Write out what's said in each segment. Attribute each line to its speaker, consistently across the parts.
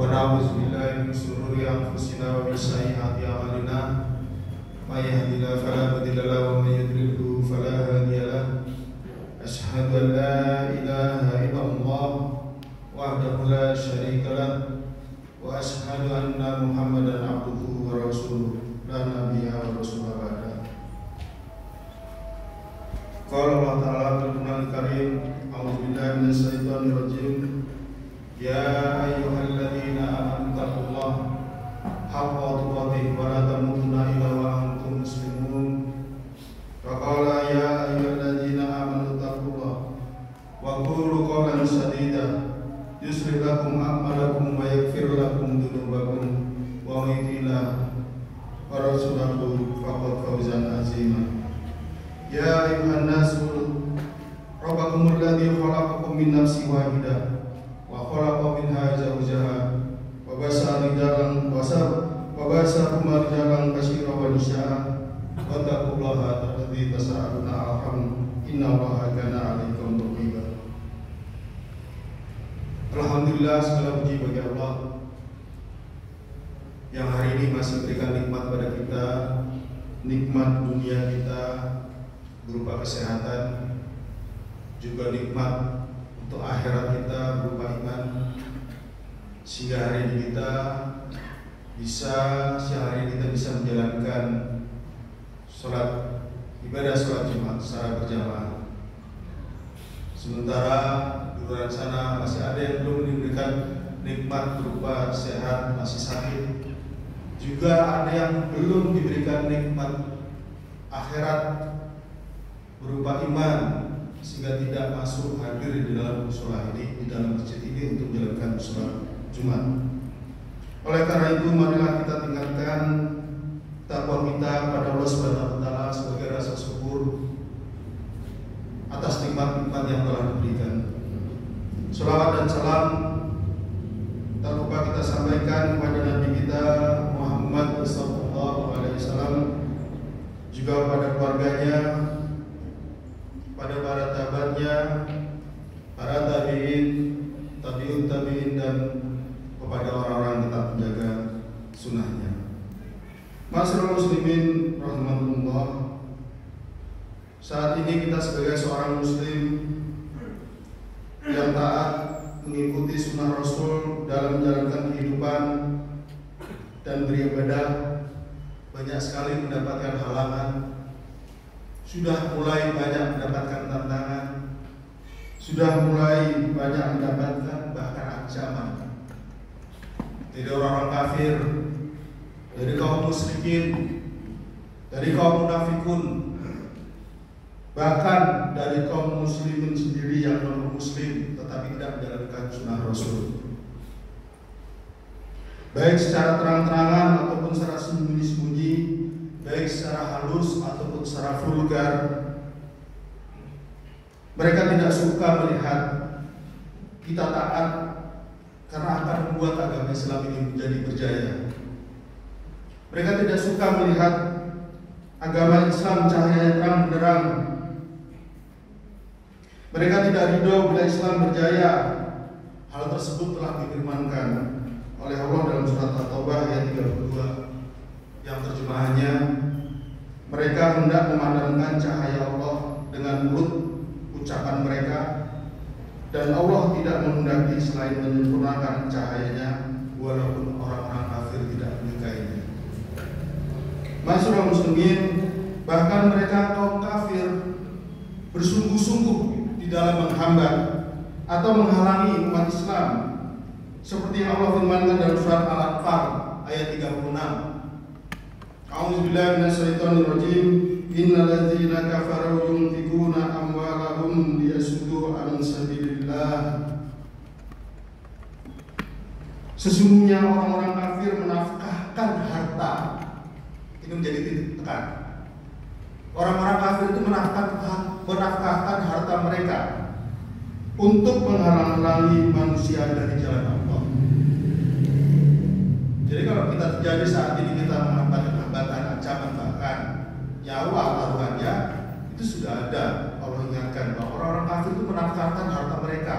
Speaker 1: ونعوذ بالله من شرور أنفسنا ومن سيئات أعمالنا من يهد الله فلا مضل له ومن يضلل فلا هادي له أشهد أن لا إله إلا الله وحده لا شريك له وأشهد أن محمدا عبده ورسوله لا نبي ورسول بعده. قال الله تعالى في القرآن الكريم أعوذ بالله من الشيطان الرجيم يا أيها الذين آمنوا اتقوا الله حق تقاته ولا تموتن إلا وأنتم مسلمون. فقال يا أيها الذين آمنوا اتقوا الله وقولوا قولا سديدا يصلح لكم أعمالكم ويغفر لكم ذنوبكم ومن يطع الله ورسوله فقد فاز عظيما. يا أيها الناس ربكم الذي خلقكم من نفس واحدة وخلق منها زوجها وبثهما رجالا كثيرا ونساء واتقوا الله الذي تساءلون عليه إن الله كان عليكم رقيبا. Alhamdulillah, segala puji bagi Allah yang hari ini masih berikan nikmat pada kita, nikmat dunia kita berupa kesehatan, juga nikmat untuk akhirat kita berupa iman, sehingga hari ini kita bisa menjalankan ibadah sholat Jumat secara berjamaah. Sementara di luar sana masih ada yang belum diberikan nikmat berupa sehat, masih sakit. Juga ada yang belum diberikan nikmat akhirat berupa iman, sehingga tidak masuk hadir di dalam mushola ini, di dalam masjid ini untuk menjalankan sholat Jumat. Oleh karena itu, marilah kita tingkatkan takwa kita pada Allah Subhanahu wa Ta'ala sebagai rasa syukur atas nikmat-nikmat yang telah diberikan. Shalawat dan salam tak lupa kita sampaikan kepada Nabi kita Muhammad sallallahu alaihi wasallam, juga pada keluarganya, pada para sahabatnya, para tabi'in, tabi'ut tabi'in, dan kepada orang-orang yang tetap menjaga sunnahnya. Masyaallah muslimin rahmatullah. Saat ini kita sebagai seorang muslim yang taat mengikuti sunnah Rasul dalam menjalankan kehidupan dan beribadah, banyak sekali mendapatkan halangan, sudah mulai banyak mendapatkan tantangan, sudah mulai banyak mendapatkan bahkan ancaman dari orang-orang kafir, dari kaum musyrikin, dari kaum munafikun, bahkan dari kaum muslimin sendiri yang non muslim tetapi tidak menjalankan sunnah Rasul, baik secara terang-terangan ataupun secara sembunyi-sembunyi, baik secara halus ataupun secara vulgar. Mereka tidak suka melihat kita taat karena akan membuat agama Islam ini menjadi berjaya. Mereka tidak suka melihat agama Islam cahaya terang benderang. Mereka tidak ridho bila Islam berjaya. Hal tersebut telah difirmankan oleh Allah dalam surat At-Taubah ayat 32, yang terjemahannya, mereka hendak memandangkan cahaya Allah dengan mulut ucapan mereka, dan Allah tidak menghendaki selain menyempurnakan cahayanya, walaupun orang-orang kafir tidak menyukainya. Masyaallah muslimin, bahkan mereka kaum kafir bersungguh-sungguh di dalam menghambat atau menghalangi umat Islam, seperti yang Allah firmankan dalam surat Al-Anfal ayat 36. A'udzubillahi minasyaitonir rajim. Innal ladzina kafaru yunfikuna amwalahum liyasuddu an sabilillah. Sesungguhnya orang-orang kafir menafkahkan harta. Ini menjadi titik tekan. Orang-orang kafir itu menafkahkan harta mereka untuk menghalang-halangi manusia dari jalan Allah. Jadi kalau kita terjadi saat ini, kita menghadapi hambatan, ancaman, bahkan nyawa taruhannya, itu sudah ada. Allah ingatkan bahwa orang-orang kafir itu menafkahkan harta mereka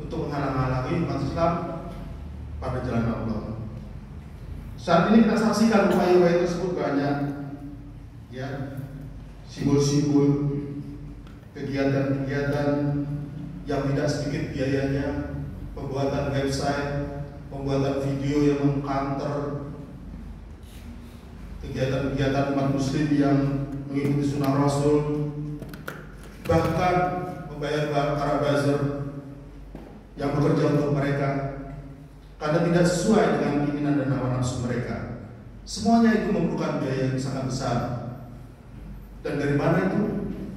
Speaker 1: untuk menghalang-halangi umat Islam pada jalan Allah. Saat ini kita saksikan upaya-upaya tersebut banyak, ya, simbol-simbol, kegiatan-kegiatan yang tidak sedikit biayanya, pembuatan website, pembuatan video yang mengcounter kegiatan-kegiatan umat muslim yang mengikuti sunnah Rasul, bahkan membayar para buzzer yang bekerja untuk mereka karena tidak sesuai dengan keinginan dan hawa nafsu mereka. Semuanya itu memerlukan biaya yang sangat besar. Dan dari mana itu?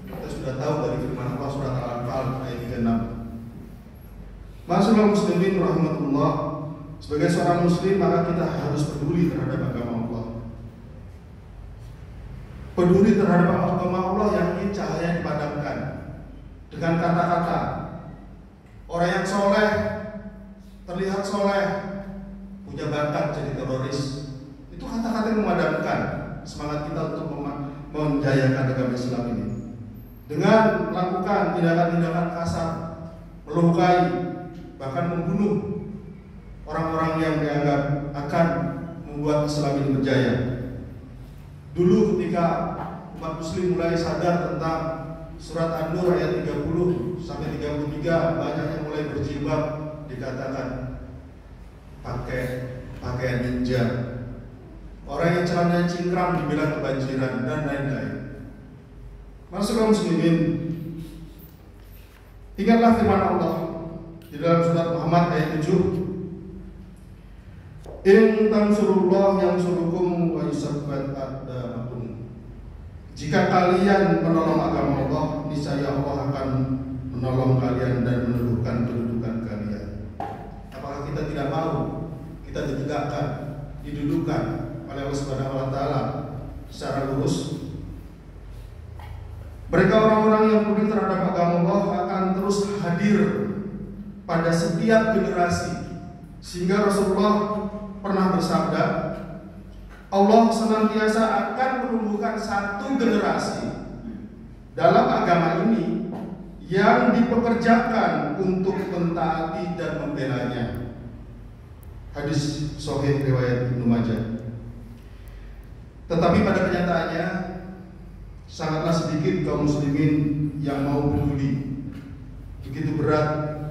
Speaker 1: Kita sudah tahu dari firman Allah surat Al-Anfal ayat 36. Masyaallah muslimin rahmatullah, sebagai seorang muslim maka kita harus peduli terhadap agama Allah. Peduli terhadap agama Allah yang ingin cahaya dipadamkan dengan kata-kata. Orang yang soleh, terlihat soleh, punya bakat jadi teroris, itu kata-kata yang memadamkan semangat kita untuk menjayakan agama Islam ini. Dengan melakukan tindakan-tindakan kasar, melukai, bahkan membunuh orang-orang yang dianggap akan membuat Islam ini berjaya. Dulu ketika umat muslim mulai sadar tentang surat An-Nur ayat 30 sampai 33, banyak yang mulai berjilbab, dikatakan pakai pakaian ninja. Orang yang celananya cingkrang dibilang kebanjiran dan lain-lain. Masyaallah muslimin, ingatlah firman Allah di dalam surat Muhammad ayat 7. In tansurullah yansurukum wa yusabbat aqdamakum. Jika kalian menolong agama Allah, niscaya Allah akan menolong kalian dan meneguhkan kedudukan kalian. Apakah kita tidak mau kita ditegakkan, didudukan oleh Allah Subhanahu wa taala secara lurus? Mereka orang-orang yang peduli terhadap agama Allah akan terus hadir pada setiap generasi, sehingga Rasulullah pernah bersabda, Allah senantiasa akan menumbuhkan satu generasi dalam agama ini yang dipekerjakan untuk mentaati dan membelanya. Hadis sahih riwayat Ibnu Majah. Tetapi pada kenyataannya sangatlah sedikit kaum muslimin yang mau peduli. Begitu berat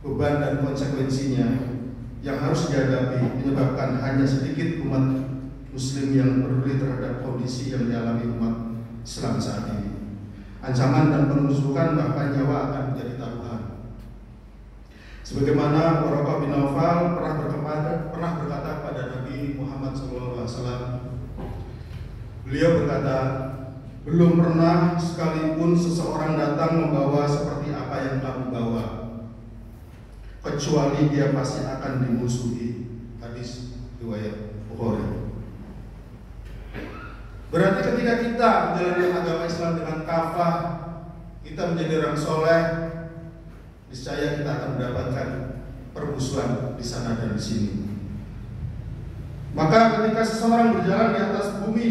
Speaker 1: beban dan konsekuensinya yang harus dihadapi, menyebabkan hanya sedikit umat muslim yang peduli terhadap kondisi yang dialami umat Islam saat ini. Ancaman dan pengusukan bahkan nyawa akan menjadi taruhan. Sebagaimana Waraqah bin Nawfal pernah berkata kepada Nabi Muhammad SAW, beliau berkata, belum pernah sekalipun seseorang datang membawa seperti apa yang kamu bawa, kecuali dia pasti akan dimusuhi. Hadis riwayat Bukhari. Berarti ketika kita menjalani agama Islam dengan kafah, kita menjadi orang soleh, niscaya kita akan mendapatkan permusuhan di sana dan di sini. Maka ketika seseorang berjalan di atas bumi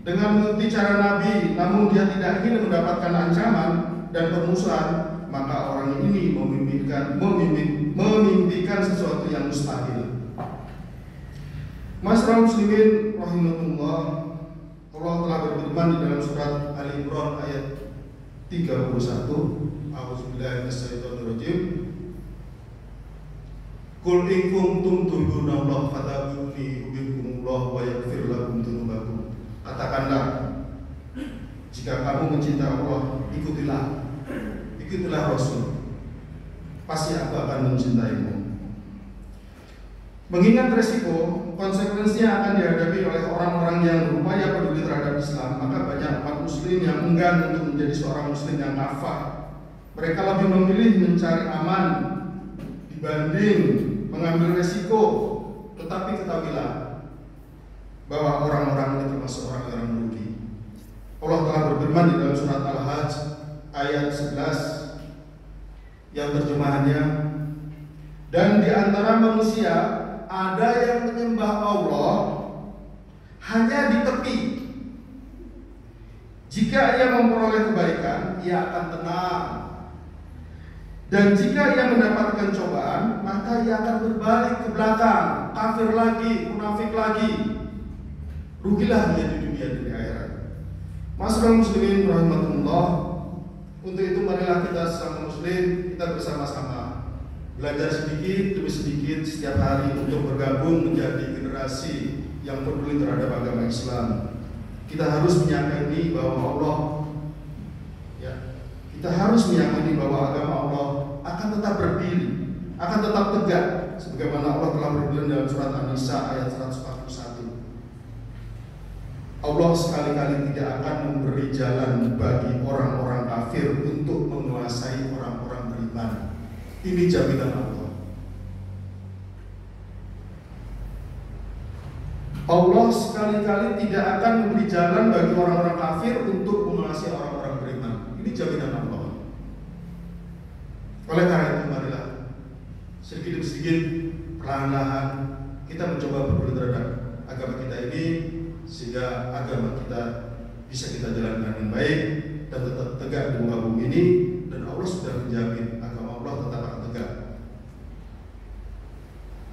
Speaker 1: dengan mengikuti cara Nabi, namun dia tidak ingin mendapatkan ancaman dan permusuhan, maka orang ini memimpikan sesuatu yang mustahil. Masyaallah muslimin rahimahullah, Allah telah berfirman di dalam surat Ali Imran ayat 31, A'udzubillahi minasyaitonirrajim. Qul in kuntum tuhibbuna fattabi'uni yuhibbukumullah wa yaghfir lakum dzunubakum. Katakanlah, jika kamu mencintai Allah, ikutilah Rasul, pasti aku akan mencintaimu. Mengingat resiko, konsekuensinya akan dihadapi oleh orang-orang yang berupaya peduli terhadap Islam, maka banyak umat muslim yang enggan untuk menjadi seorang muslim yang kafah. Mereka lebih memilih mencari aman dibanding mengambil resiko. Tetapi ketahuilah bahwa orang-orang ini termasuk orang yang merugi. Allah telah berfirman di dalam surat Al-Hajj ayat 11 yang terjemahannya, dan di antara manusia ada yang menyembah Allah hanya di tepi. Jika ia memperoleh kebaikan, ia akan tenang.
Speaker 2: Dan jika ia mendapatkan cobaan, maka ia akan berbalik ke belakang, kafir lagi, munafik lagi. Rugilah dia di dunia dan di akhirat. Masyaallah muslimin rahimahumullah. Untuk itu marilah kita sesama muslim, kita bersama-sama belajar sedikit demi sedikit setiap hari untuk bergabung menjadi generasi yang peduli terhadap agama Islam. Kita harus meyakini bahwa Allah, kita harus meyakini bahwa agama Allah akan tetap berdiri, akan tetap tegak, sebagaimana Allah telah berfirman dalam surat An-Nisa ayat 141. Allah sekali-kali tidak akan memberi jalan bagi orang-orang kafir untuk menguasai orang-orang beriman. Ini jaminan Allah. Allah sekali-kali tidak akan memberi jalan bagi orang-orang kafir untuk menguasai orang-orang beriman. Ini jaminan Allah. Oleh karena itu marilah sedikit demi sedikit, perlahan-lahan kita mencoba peduli terhadap agama kita ini, sehingga agama kita bisa kita jalankan dengan baik dan tetap tegak di muka bumi ini, dan Allah sudah menjamin agama Allah tetap akan tegak.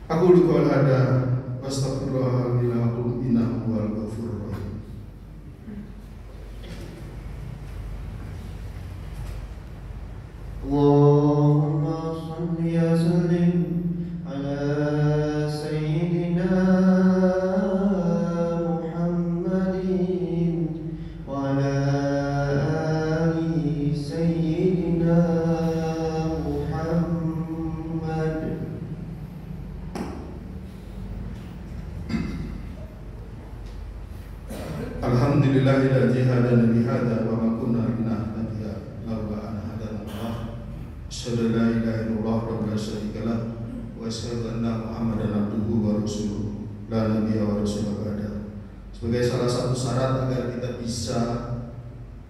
Speaker 2: Aku lupa ada Astagfirullahaladzim, innahu huwal ghafurur rahim. Allahumma shalli wa sallim ala sayyidina Muhammadin wa ala ali sayyidina Muhammad. Alhamdulillahilladzi hadana li hadza wa ma kunna linahtadiya laula an hadana Allah. Asyhadu an la ilaha illallah wa la syarika lah wa asyhadu anna Muhammadan abduhu wa rasuluh la nabiyya wa rasulullah ba'da. Sebagai salah satu syarat agar kita bisa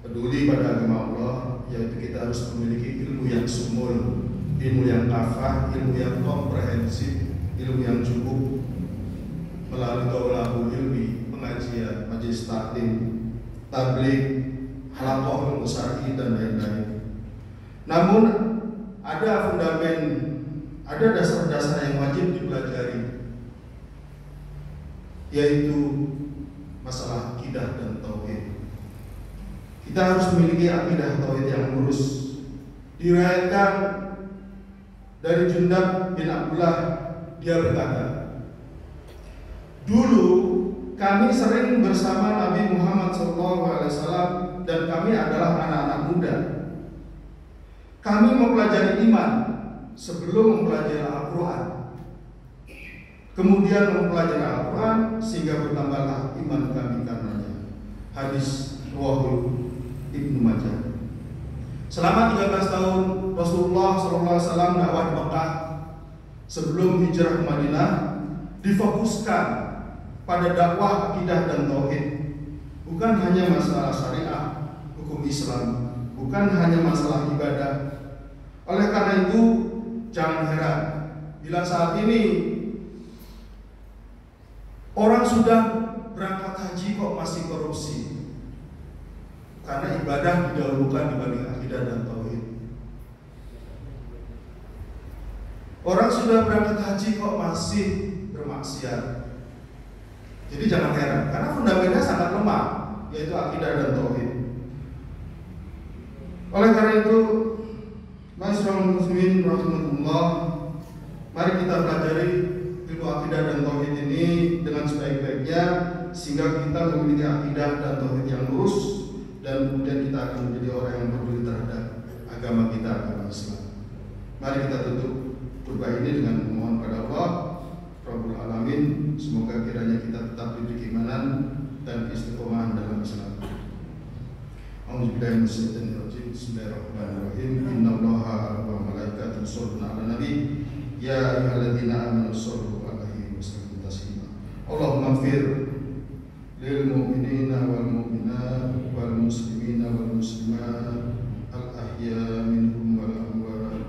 Speaker 2: peduli pada agama Allah, yaitu kita harus memiliki ilmu yang sumul, ilmu yang kafah, ilmu yang komprehensif, ilmu yang cukup melalui daurahul ilmi, pengajian, majelis taklim, tabligh, halaqah ilmu syar'i dan lain-lain. Namun ada fundament, ada dasar-dasar yang wajib dipelajari, yaitu masalah akidah dan tauhid. Kita harus memiliki akidah tauhid yang lurus. Diriwayatkan dari Jundab bin Abdullah, dia berkata, dulu kami sering bersama Nabi Muhammad SAW dan kami adalah anak-anak muda. Kami mempelajari iman sebelum mempelajari Al-Quran. Kemudian mempelajari Al-Quran sehingga bertambahlah iman kami karenanya. Hadis riwayat Ibnu Majah. Selama 13 tahun Rasulullah SAW dakwah di Mekah sebelum hijrah ke Madinah, difokuskan pada dakwah akidah dan tauhid. Bukan hanya masalah syariah, hukum Islam, bukan hanya masalah ibadah. Oleh karena itu, jangan heran bila saat ini orang sudah berangkat haji kok masih korupsi, karena ibadah didahulukan dibanding akidah dan tauhid. Orang sudah berangkat haji kok masih bermaksiat. Jadi jangan heran, karena fundamennya sangat lemah, yaitu akidah dan tauhid. Oleh karena itu, masyaallah muslimin rahimahullah, mari kita pelajari ilmu akidah dan tauhid ini dengan sebaik-baiknya, sehingga kita memiliki akidah dan tauhid yang lurus, dan kemudian kita akan menjadi orang yang peduli terhadap agama kita, agama Islam. Mari kita tutup khutbah ini dengan memohon pada Allah Rabbul Alamin, semoga kiranya kita tetap diberi keimanan dan keistiqomahan dalam Islam. A'udzubillahi minasyaitonir rajim. Bismillahirrahmanirrahim. Innallaha wa malaikatahu yusholluna 'alan nabi ya ayyuhalladzina amanu shollu 'alaihi wa sallimu taslima. Allahumma ighfir lil mu'minina wal mu'minat wal muslimina wal muslimat al ahya minhum wal amwat.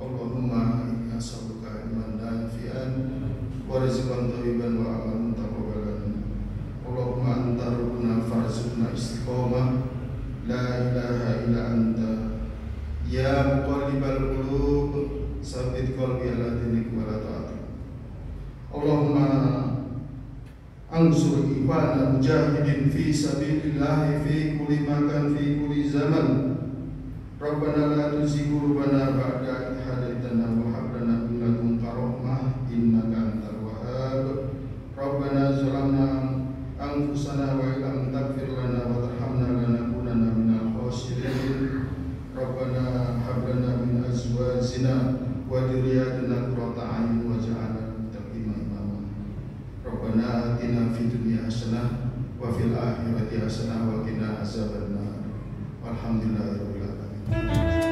Speaker 2: Allahumma inni as'aluka ilman nafi'an wa rizqan thayyiban wa amalan taqabbalan. Allahumma anta rabbuna farzuqna istiqamah la ilaha illa anta Ya muqallibal qulub, tsabbit qalbi ala dinik wa la ta'atik. Allahumma ansur ikhwana mujahidin fi sabilillah fi kulli makan fi kulli zaman. Rabbana la tuzigh qulubana ba'da idh hadaitana wa hab lana min ladunka rahmah innaka antal wahhab. Rabbana zalamna anfusana wa illam taghfir lana wa tarhamna lanakunanna minal khasirin. Rabbana hab lana min azwajina wa dhurriyyatina qurrata a'yun waj'alna lil muttaqina imama. Rabbana atina fid dunya hasanah wa fil akhirati hasanah wa qina azabannar. Walhamdulillahirabbil alamin.